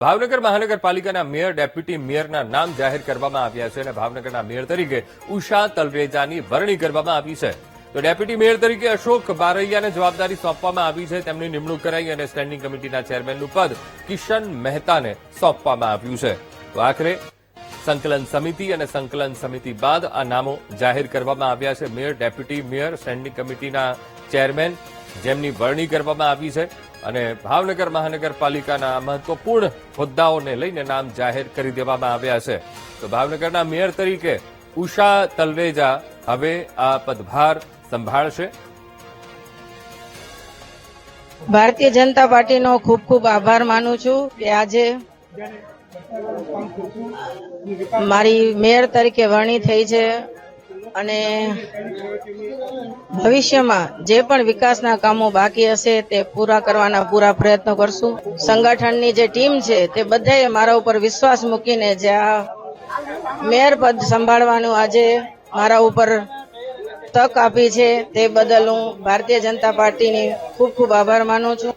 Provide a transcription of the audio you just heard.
ભાવનગર મહાનગરપાલિકાના mayor deputy મેયરના નામ જાહેર કરવામાં આવ્યા છે અને ભાવનગરના મેયર તરીકે ઉષા તલરેજાની વરણી કરવામાં આવી છે. તો ડેપ્યુટી મેયર તરીકે અશોક બારૈયાને જવાબદારી સોંપવામાં આવી છે. તેમની નિમણૂક કરાઈ અને સ્ટેન્ડિંગ કમિટીના ચેરમેનનું પદ કિશન મહેતાને સોંપવામાં આવ્યું છે. તો આખરે સંકલન સમિતિ અને સંકલન સમિતિ બાદ આ નામો જાહેર કરવામાં આવ્યા છે. મેયર, ડેપ્યુટી મેયર, સ્ટેન્ડિંગ કમિટીના ચેરમેન જેમની વરણી કરવામાં આવી છે અને ભાવનગર મહાનગરપાલિકાના મહત્વપૂર્ણ હોદ્દાઓને લઈને નામ જાહેર કરી દેવામાં આવ્યા છે. તો ભાવનગરના મેયર તરીકે ઉષા તલરેજા હવે આ પદભાર સંભાળશે. ભારતીય જનતા પાર્ટીનો ખૂબ ખૂબ આભાર માનું છું કે આજે મારી મેયર તરીકે વરણી થઈ છે અને ભવિષ્યમાં જે પણ વિકાસના કામો બાકી હશે તે પૂરા કરવાના પૂરા પ્રયત્નો કરશું. સંગઠનની જે ટીમ છે તે બધાએ મારા ઉપર વિશ્વાસ મૂકીને જે આ મેયર પદ સંભાળવાનું આજે મારા ઉપર તક આપી છે તે બદલ હું ભારતીય જનતા પાર્ટીની ખૂબ ખૂબ આભાર માનું છું.